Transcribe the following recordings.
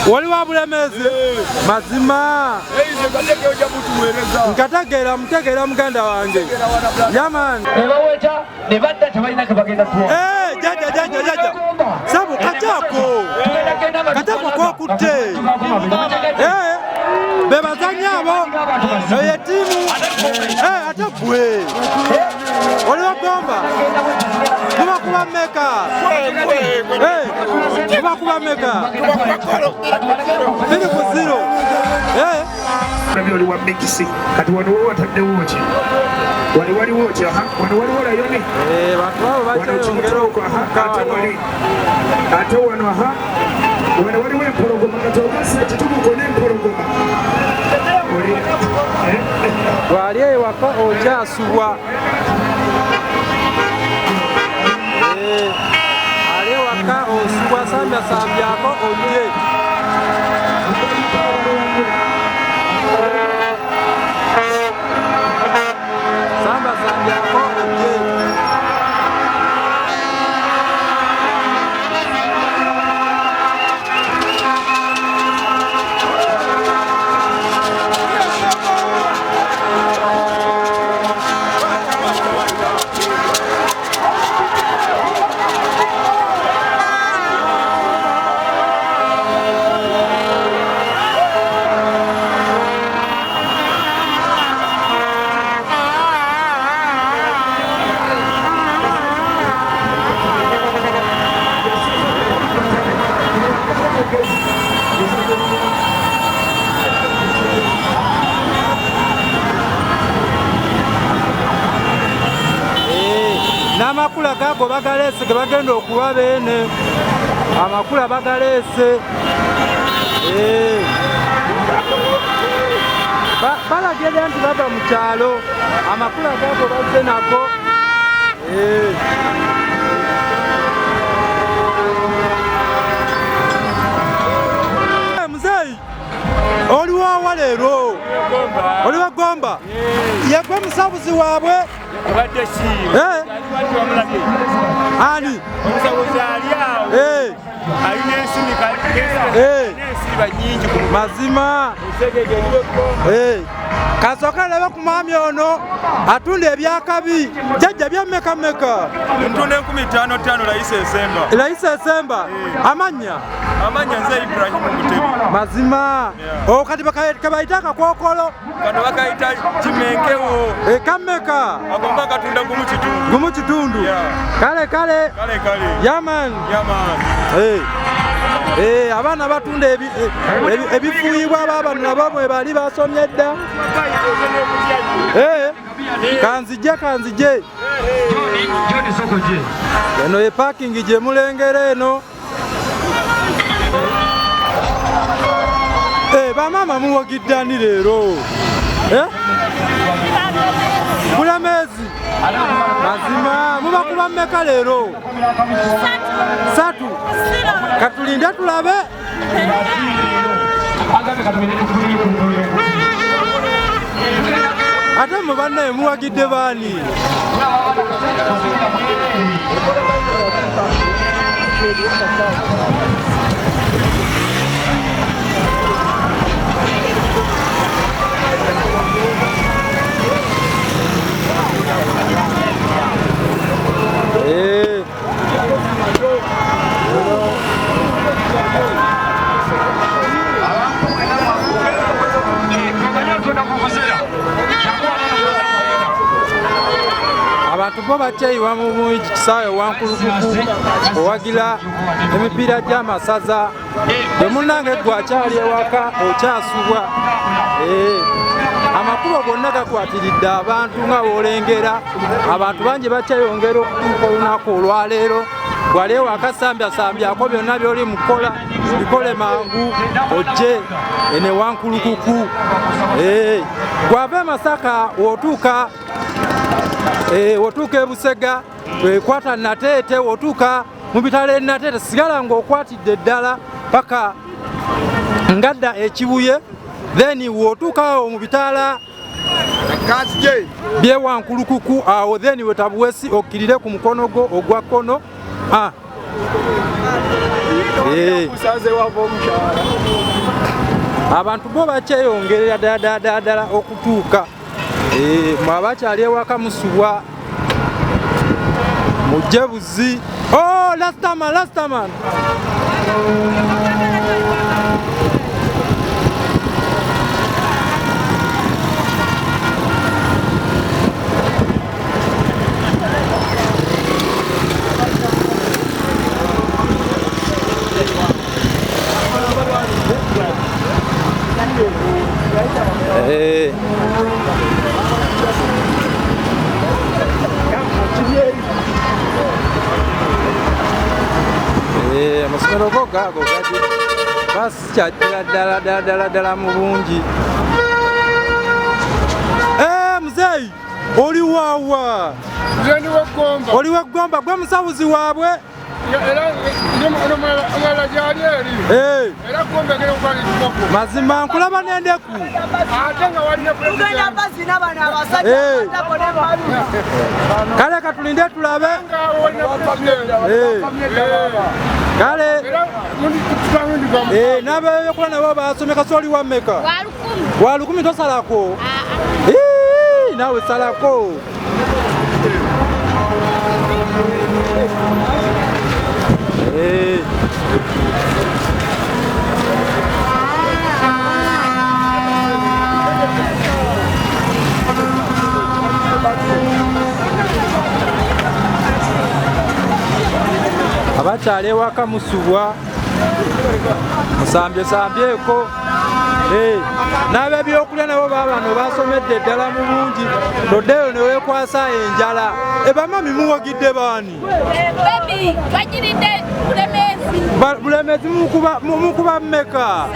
Wali wa Bulemezi mazima nkategera mutegera muganda wange yaman jaja sabu kachako ko kutte bebazanya abo yetimu atagwe wali wagomba kuba meka kuba meka bili ku zero wali wa mixi kati wano watadde wochi wali wochi wala yoni watu bacha ko ate wano wali wempologoma katogasa kitubuko n'empologoma wali ewaka okyasubwa ali ewaka osubwa sambyako olye sambyako olye Amakula gago bagalese ke bagenda okuba bene amakula bagalese balagenda nti baba mu kyalo amakula gago bazze nako muzeyi oliwawa leero oliwa Gomba yegwe musabuzi waabwe ani mazima kasoka lebe ku mwami ono atunda ebyakabi jajja byameka ntunda 15,500 Rais Esemba amanya nze Ibrahim Mutebi mazima kati bakaitaka kwokolo kano bakaita kimenkewo kameka agomba katunda gumu kitundu kale yaman abaana batunda ebifuuyibwa ababano nabo bwe bali basomye dda kanzije eno ye parking gye mulengera eno bamama muwagiddani leero Bulemezi mazima mubakuba mmeka leero 3 katulinde tulabe ate mubannaye muwagidde baani abantu bo bakyeyiwa mu kisaawe wankulukuku owagira emipiira gy'amasaza temunnange gwakyali ewaka okyasubwa amakubo gonna gakwatiridde abantu nga boolengera abantu bangi bakyeyongera okutuuka olunaku olwaleero gwali ewaka sambyako byonna byoli mukola bikole mangu ojje ene wankulukuku gwava Masaka wotuuka wotuuka Busega wekwata Nateete wotuuka mu bitale Nateete sigala ng'okwatidde ddala paka ngadda Ekibuye then wotuuka mu bitala bye wankulukuku awo then wetabuwesi okkirire ku mukono gwo ogwa kkono abantu bo bakyeyongerera ddala okutuuka mwe abakyali ewaka musubwa mujje buzi. Oh, Rastaman. Amasomero go gago gadi basikyatira ddala mu bungi. Muzeeyi oli waawa? Oli weggomba gwe musabuzi waabwe? Mazima nkulaba n'endeku. Kale katulinde tulabe. Kale n'abeebyokola nabo basome kasi oli wa mmeka? Wa 10 tosalako? Naawe salako. Abakyali ewaka musubwa musambyeko. N'ab'ebyokulya nabo baabano basomedde ddala mu bungi. Toddeyo ne weekwasa enjala. Bamami muwagidde baani? Bulemezi mukuba mmeka?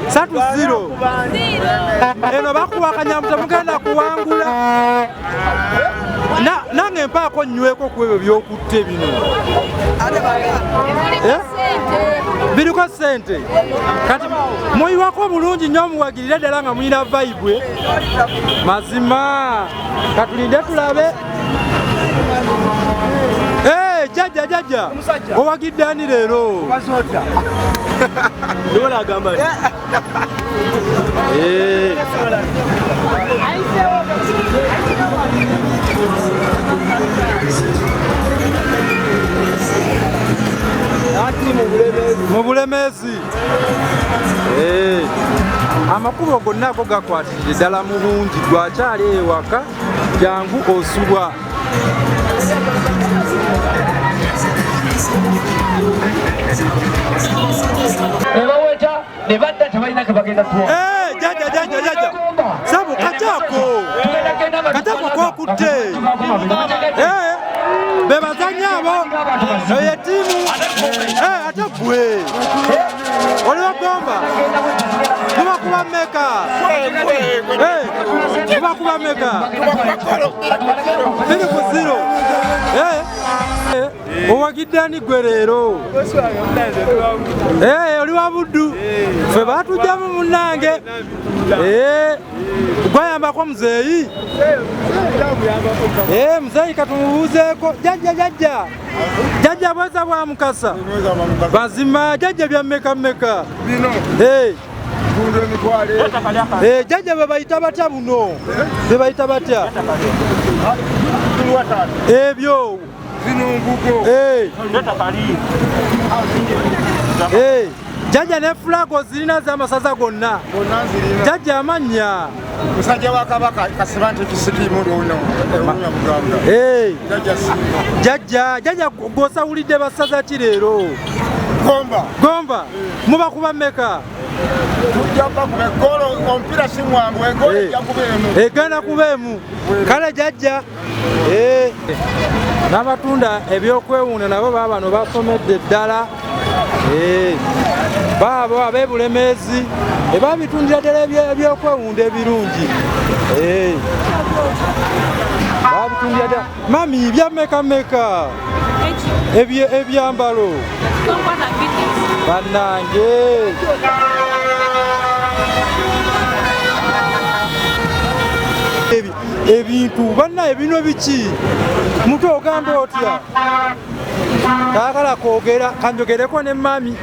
3-0. Eno bakuba akanyamuta mugenda kuwangula. Nange mpaako nyweko ku ebyo by'okutte bino. Biriko ssente. Kati muyiwako bulungi nnyo muwagirire ddala nga mulina vibe. Mazima katulinde tulabe. Jajja owagidde ani leero? Mu Bulemezi amakubo gonna ago gakwatirire ddala mu bungi. Gwakyali ewaka jangu osubwa. Jajja sabu katako kokutte bebazanya abo yetimu ate gwe oliwagomba mubakuba mmeka? Mubakuba mmeka? 2-0. Owagidde ani gwe leero? Oli wa buddu. Ffe baatugyamu munnange. Gwayambako muzeeyi? Muzeeyi katumubuuzeeko. Jajja bweza bwa mukasa? Bazima jajja bya mmeka? Jajja bebayita batya buno? Bebayita batya? Ebyo jajja ne flago zirina z'amasaza gonna. Jajja amannya musajja wa Kabaka Kasibante Kisikimu ono jajja gw'osawulidde basaza ki leero? Gomba mubakuba mmeka? Egenda kubeemu. Kale jajja n'abatunda ebyokwewunda nabo baabano basomedde ddala. Baabo ab'e Bulemezi babitundira ddala ebyokwewunda ebirungi. Babitundira ddala. Mami bya mmeka? Ebyambalo bannange. Ebintu bannaye bino biki? Muto ogamba otya? Taagala kwogera kanjogereko ne mami.